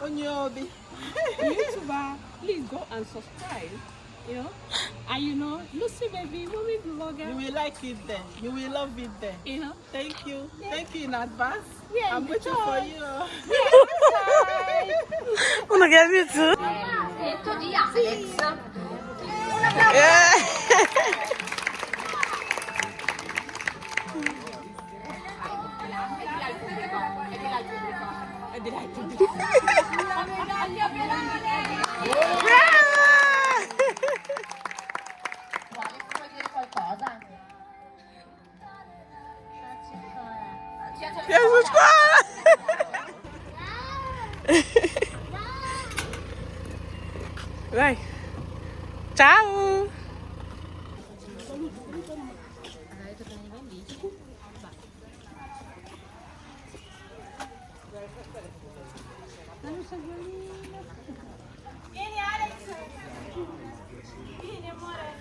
Onyobi. YouTuber, please go and subscribe. You know, and Lucy baby, mommy vlogger. You will like it then. You will love it then. You know. Thank you. Thank you in advance. Yeah, I'm waiting for you. Una che ha visto? Detto di Alex. E di là il pubblico. La medaglia finale. Alex, vuoi dire qualcosa? Piace scuola! Vai. Ciao! Vieni Alex! Vieni amore!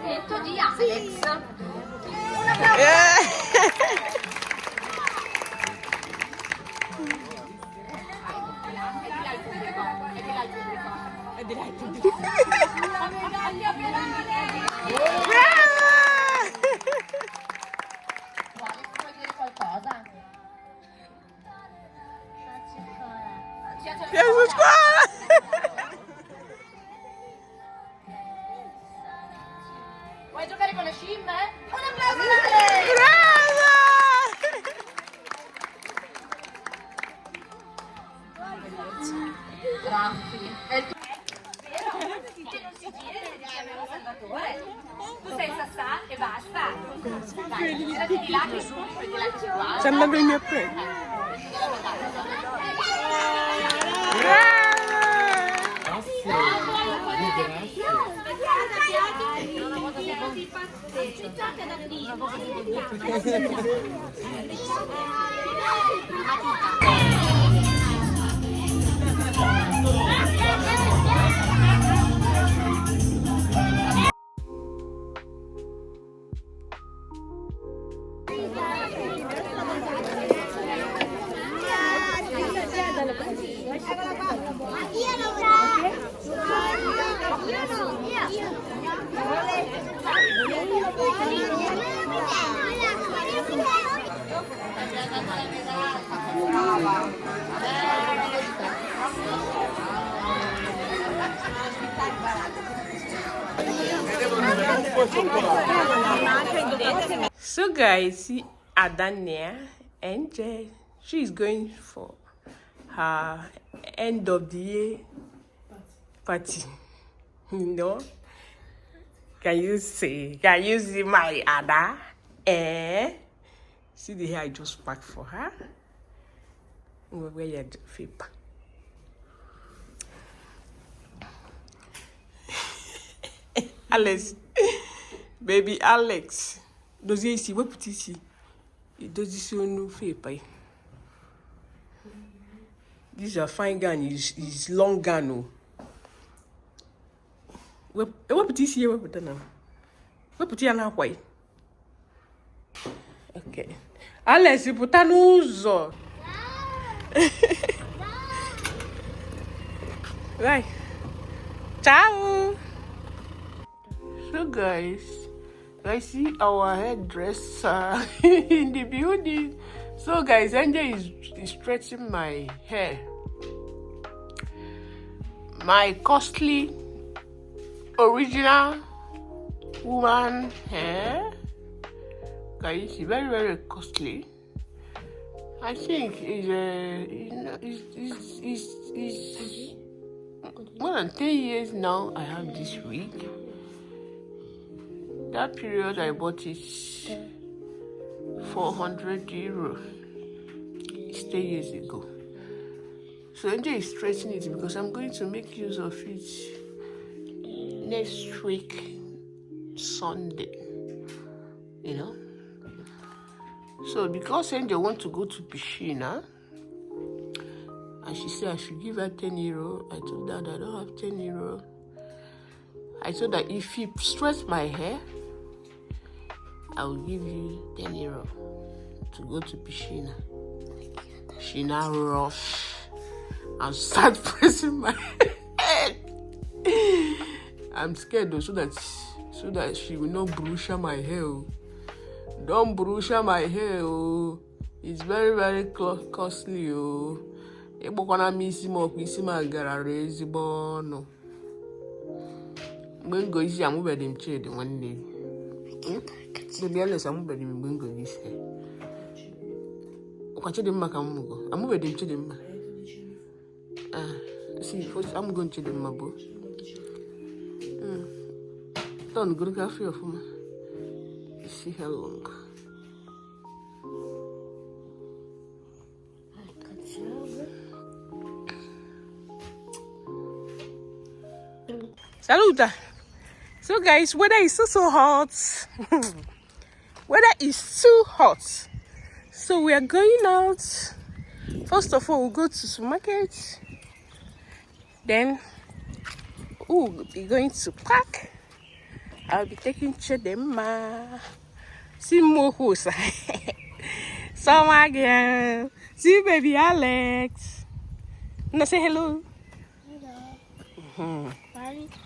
Detto di Alex. E di là il pubblico. La medaglia finale. Alex, vuoi dire qualcosa? Piace scuola! Vuoi giocare con le scimmie? Un applauso a Alex! Brava! Graffi. È il tuo... Tu sei Sassà e basta. Dai, tirati di là che su, prendi là che su qua. Sta andando il mio premio. So guys, see Adania and she's going for her end of the year party. You know? Can you see my Ada? See the hair I just packed for her? Where you paper. Alex. Baby Alex. Does he see what put he see? It does this no fair pie. This is a fine gun, is long gun. What put he see? What put now? What put here now? Why? Okay. Alex, you put an uso. Right. Ciao. So guys, I see our hairdresser in the building. So guys, Angel is stretching my hair. My costly original woman hair. Guys, it's very, very costly. I think it's more than 10 years now I have this wig. That period I bought it 400 euro. It's 10 years ago. So Angel is stretching it because I'm going to make use of it next week, Sunday. You know? So because Angel wants to go to Piscina, and she said I should give her 10 euro. I told her that I don't have 10 euro. I told her if you stretch my hair, I will give you 10 euro to go to Piscina. She now rush and start pressing my head. I'm scared though, so that she will not bruise my hair. Don't bruise my hair. It's very, very costly. Ebokwana misi mo kwisi magara rezi bono. Mbengo isi amubedi mchede wanne. Baby Alex amubedi mbengo isi. Okachede mma ka mmugo. Amubedi mchede mma. See, first I'm going to the mabo. Don't go to cafe of me. See how long. Saluta. So guys, weather is so hot. Weather is too hot. So we are going out. First of all, we'll go to the supermarket. Then we'll be going to park. I'll be taking Chedema. See more hoes. So again. See baby Alex. No, say hello. Hello.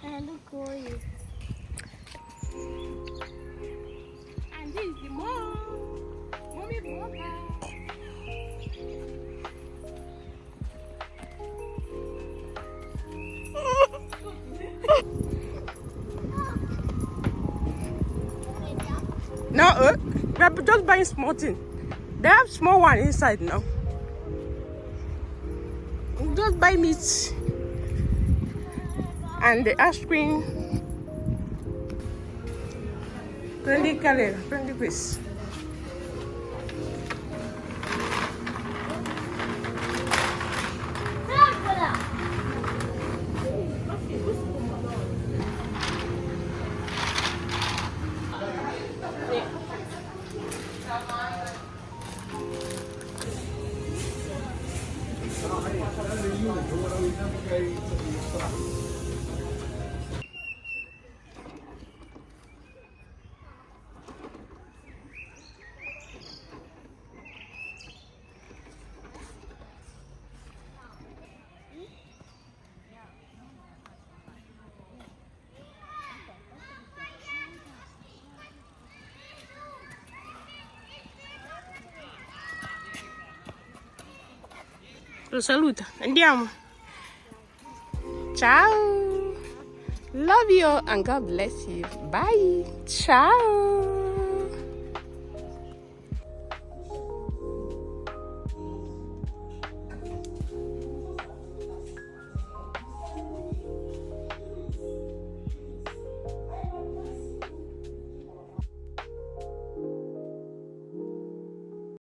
Hello, Corey. And this is the mom. Mommy, Baba. No, we're just buying small thing. They have small one inside now. Just buy meat and the ice cream. 20 calories, 20 piece. Lo saluta. Andiamo. Ciao. Love you and God bless you. Bye. Ciao.